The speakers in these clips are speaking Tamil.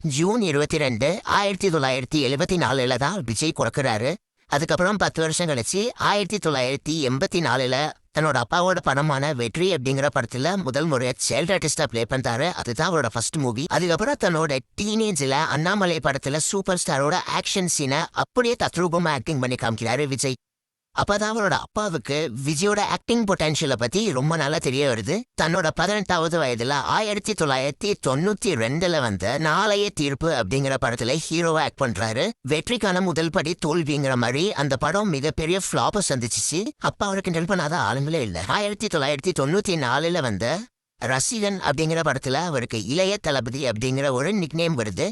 ஜூன் 22 1974 தான் விஜய் பிறக்கிறாரு. அதுக்கப்புறம் 10 வருஷம் கழிச்சு 1984 தன்னோட அப்பாவோட படமான வெற்றி அப்படிங்கிற படத்துல முதல் முறையா சைல்ட் ஆர்டிஸ்டா பிளே பண்றாரு. அதுதான் அவரோட ஃபர்ஸ்ட் மூவி. அதுக்கப்புறம் தன்னோட டீனேஜ்ல அண்ணாமலை படத்துல சூப்பர் ஸ்டாரோட ஆக்ஷன் சீனை அப்படியே தத்ரூபமா ஆக்டிங் பண்ணி காமிக்கிறாரு விஜய். அப்பதான் அவரோட அப்பாவுக்கு விஜயோட ஆக்டிங் பொட்டன்ஷியலை பத்தி ரொம்ப நல்லா தெரிய வருது. தன்னோட 18வது வயதுல 1992 வந்த நாளைய தீர்ப்பு அப்படிங்கிற படத்துல ஹீரோவா ஆக்ட் பண்றாரு. வெற்றிக்கான முதல் படி தோல்விங்கிற மாதிரி அந்த படம் மிகப்பெரிய ஃபிளாப்பை சந்திச்சிச்சு. அப்ப அவருக்கு ஹெல்ப் பண்ணாத ஆளுங்களே இல்ல. 1994 வந்த ரசிகன் அப்படிங்கிற படத்துல அவருக்கு இளைய தளபதி அப்படிங்கிற ஒரு நிக்நேம் வருது.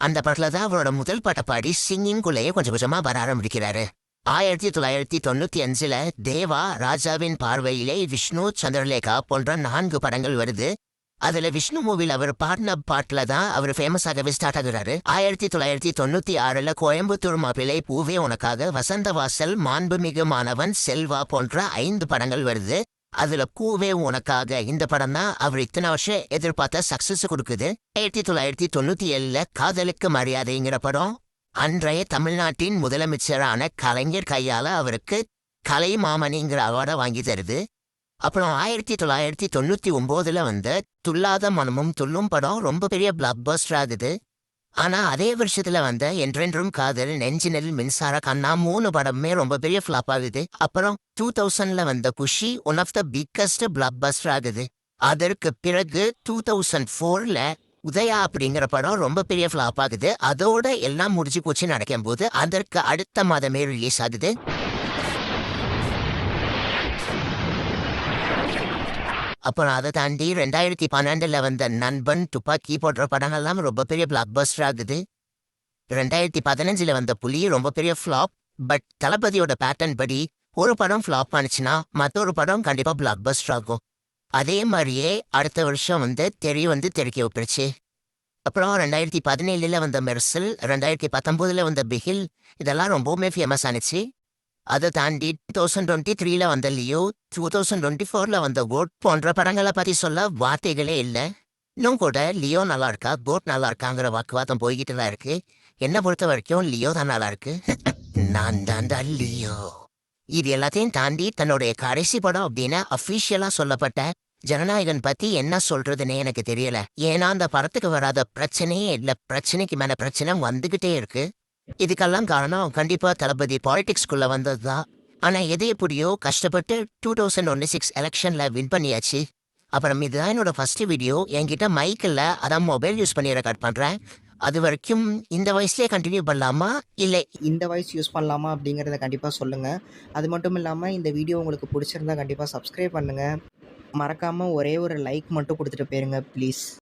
அந்த படத்துல தான் அவரோட முதல் பாட்டை பாடி சிங்கிங்குள்ளேயே கொஞ்சம் கொஞ்சமா வர ஆரம்பிக்கிறாரு. 1995 தேவா, ராஜாவின் பார்வையிலே, விஷ்ணு, சந்திரலேகா போன்ற 4 படங்கள் வருது. அதுல விஷ்ணு மூவில அவர் பாடின பாட்டுல தான் அவர் ஃபேமஸ் ஆகவே ஸ்டார்ட் ஆகுறாரு. 1996 கோயம்புத்தூர் மாப்பிள்ளை, பூவே உனக்காக, வசந்த வாசல், மாண்புமிகு மாணவன், செல்வா போன்ற 5 படங்கள் வருது. அதுல பூவே உனக்காக இந்த படம் தான் அவர் இத்தனை வருஷம் எதிர்பார்த்த சக்சஸ் கொடுக்குது. 1997 காதலுக்கு மரியாதைங்கிற படம் அன்றைய தமிழ்நாட்டின் முதலமைச்சரான கலைஞர் கையால அவருக்கு கலை மாமணிங்கிற அவார்டை வாங்கி தருது. அப்புறம் 1999 வந்த துல்லாத மனமும் துள்ளும் படம் ரொம்ப பெரிய பிளாக் பஸ்டர் ஆகுது. ஆனா அதே வருஷத்துல வந்த என்றென்றும் காதல், நெஞ்சினில் மின்சார கண்ணா 3 படமுமே ரொம்ப பெரிய ஃபிளாப் ஆகுது. அப்புறம் 2000 வந்த Kushi one of the biggest blockbuster ஆகுது. அதற்கு பிறகு 2004 உதயா அப்படிங்கிற படம் ரொம்ப பெரிய ஃபிளாப் ஆகுது. அதோட எல்லாம் முடிஞ்சு போச்சு நடக்கும் போது அதற்கு அடுத்த மாதமே ரிலீஸ் ஆகுது. அப்புறம் அதை தாண்டி 2012 வந்த நண்பன், துப்பாக்கி போன்ற படங்கள்லாம் ரொம்ப பெரிய பிளாக் பஸ்டர் ஆகுது. 2015 வந்த புலி ரொம்ப பெரிய ஃபிளாப். பட் தளபதியோட பேட்டர்ன் படி ஒரு படம் ஃபிளாப் ஆனிச்சுன்னா மற்றொரு படம் கண்டிப்பா பிளாக் பஸ்டர் ஆகும். அதே மாதிரியே அடுத்த வருஷம் வந்து தெறிக்க விட்டுருச்சு. அப்புறம் 2017 வந்த மெர்சல், 2019 வந்த பிகில், இதெல்லாம் ரொம்பவுமே ஃபேமஸ் ஆனிச்சு. அதை தாண்டி 2023 வந்த லியோ, 2024 வந்த கோட் போன்ற படங்களை பற்றி சொல்ல வார்த்தைகளே இல்லை. இன்னும் கூட லியோ நல்லா இருக்கா, கோட் நல்லா இருக்காங்கிற வாக்குவாதம் போய்கிட்டு தான் இருக்கு. என்னை பொறுத்த வரைக்கும் லியோ தான் நல்லா இருக்கு. நான் தாண்டா லியோ. இது எல்லாத்தையும் தாண்டி தன்னுடைய கடைசி படம் அப்படின்னு அஃபிஷியலா சொல்லப்பட்ட ஜனநாயகன் பத்தி என்ன சொல்றதுன்னே எனக்கு தெரியல. ஏன்னா அந்த படத்துக்கு வராத பிரச்சனையே இல்ல, பிரச்சனைக்கு மேல பிரச்சனை வந்துகிட்டே இருக்கு. இதுக்கெல்லாம் காரணம் கண்டிப்பா தளபதி பாலிடிக்ஸ்குள்ள வந்ததுதான். ஆனா எது எப்படியோ கஷ்டப்பட்டு 2016 எலெக்ஷன்ல வின் பண்ணியாச்சு. அப்புறம் இதுதான் என்னோட ஃபர்ஸ்ட் வீடியோ. என்கிட்ட மைக்கில் அதான் மொபைல் யூஸ் பண்ணி ரெக்கார்ட் பண்றேன். அது வரைக்கும் இந்த வயசுலேயே கண்டினியூ பண்ணலாமா இல்லை இந்த வாய்ஸ் யூஸ் பண்ணலாமா அப்படிங்கிறத கண்டிப்பாக சொல்லுங்கள். அது மட்டும் இல்லாமல் இந்த வீடியோ உங்களுக்கு பிடிச்சிருந்தா கண்டிப்பாக சப்ஸ்கிரைப் பண்ணுங்கள். மறக்காமல் ஒரே ஒரு லைக் மட்டும் கொடுத்துட்டு போயிருங்க ப்ளீஸ்.